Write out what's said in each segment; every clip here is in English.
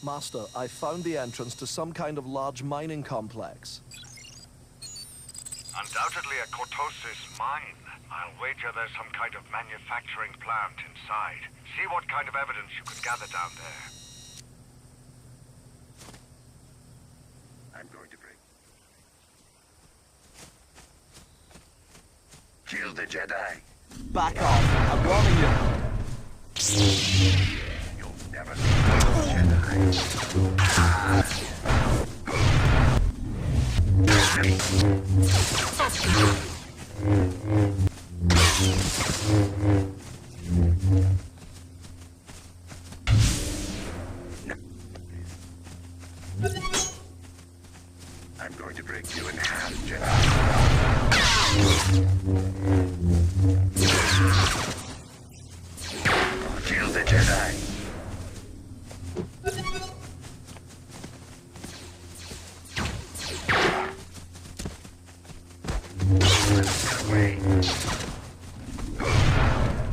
Master, I found the entrance to some kind of large mining complex. Undoubtedly a cortosis mine. I'll wager there's some kind of manufacturing plant inside. See what kind of evidence you can gather down there. I'm going to break. Kill the Jedi. Back off. I'm warning you. You'll never leave the Jedi. I'm going to break you in half, Jedi. Kill the Jedi. Get away.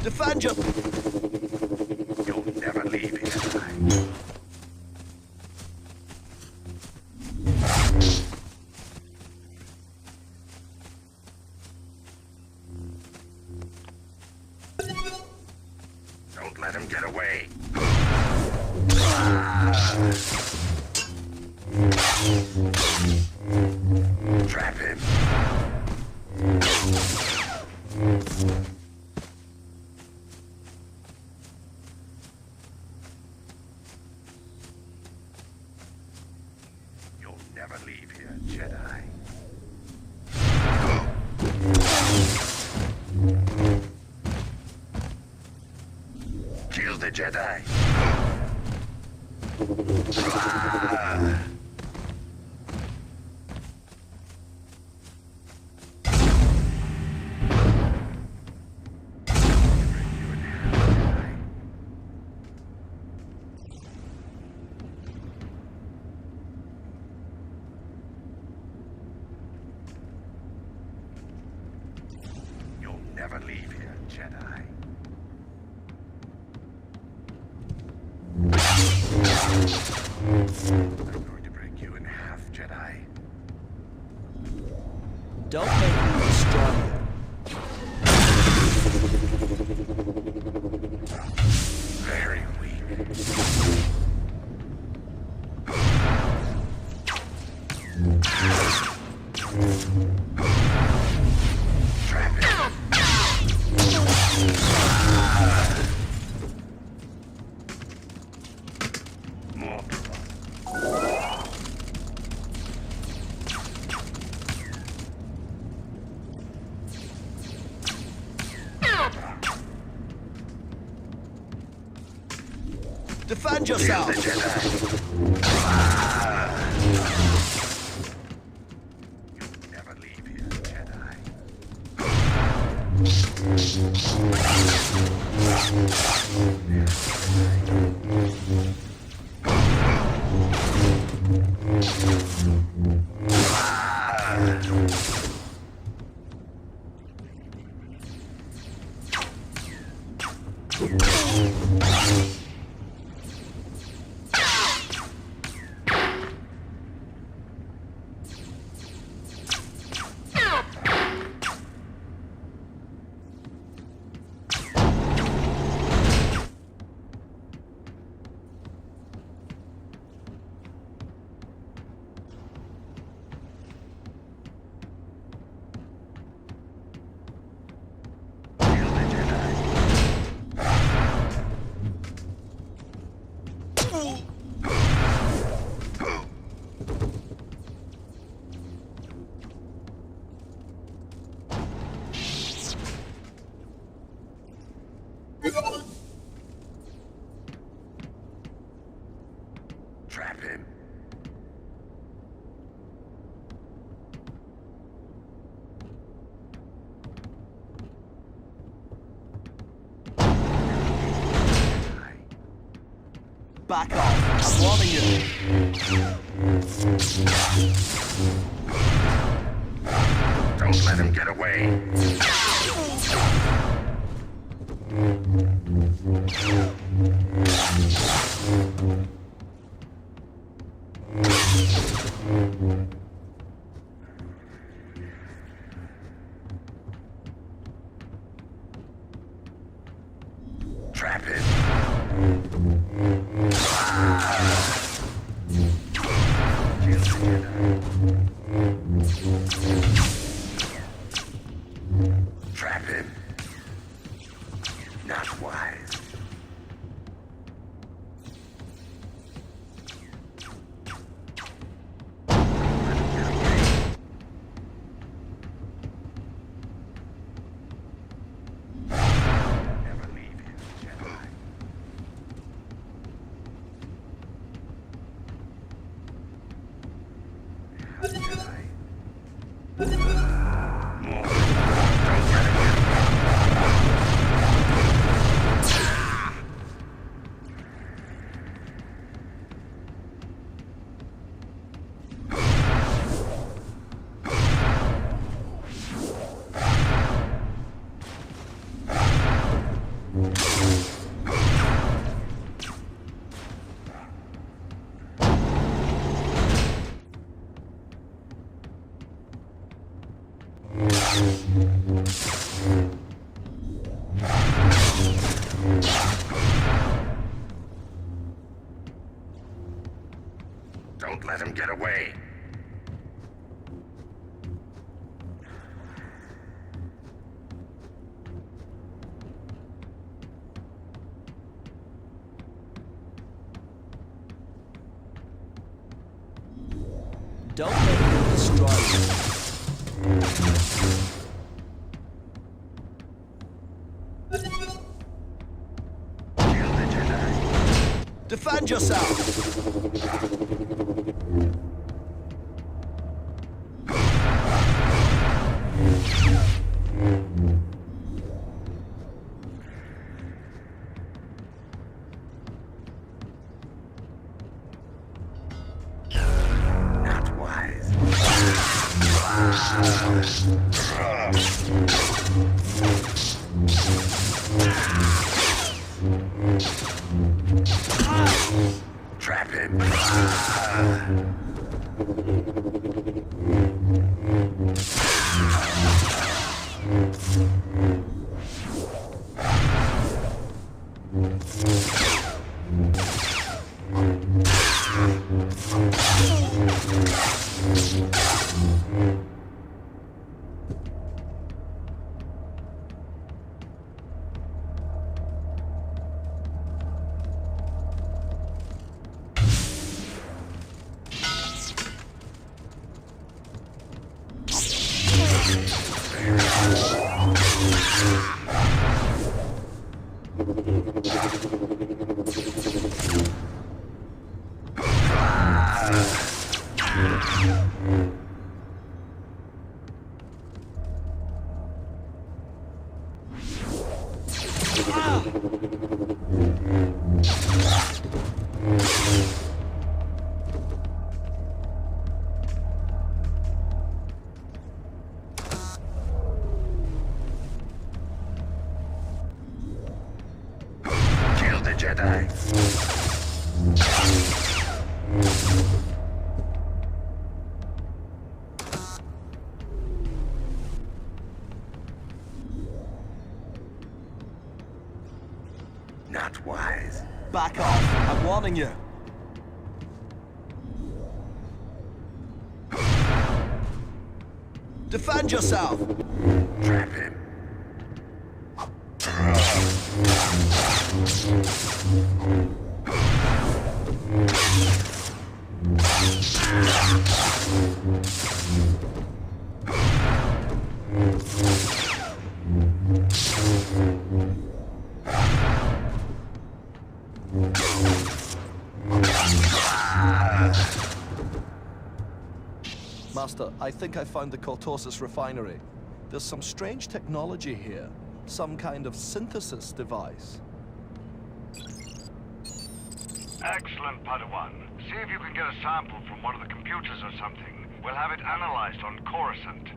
Defend you! You'll never leave here. Don't let him get away. Trap him. You'll never leave here, Jedi. Kill the Jedi. You'll never leave here, Jedi. I'm going to break you in half, Jedi. Don't make me destroy you. Very weak. Trap it. More. Defend Kill yourself! the Jedi. You'll never leave here, Jedi. Kill the Jedi. Trap him. Back off. I'm warning you. Don't let him get away. Don't let him get away. Don't make him destroy you. Kill the Jedi. Defend yourself! Not wise. Trap him. Kill the Jedi. Not wise. Back off. I'm warning you. Defend yourself! Trap him. Master, I think I found the Cortosis refinery. There's some strange technology here. Some kind of synthesis device. Excellent, Padawan. See if you can get a sample from one of the computers or something. We'll have it analyzed on Coruscant.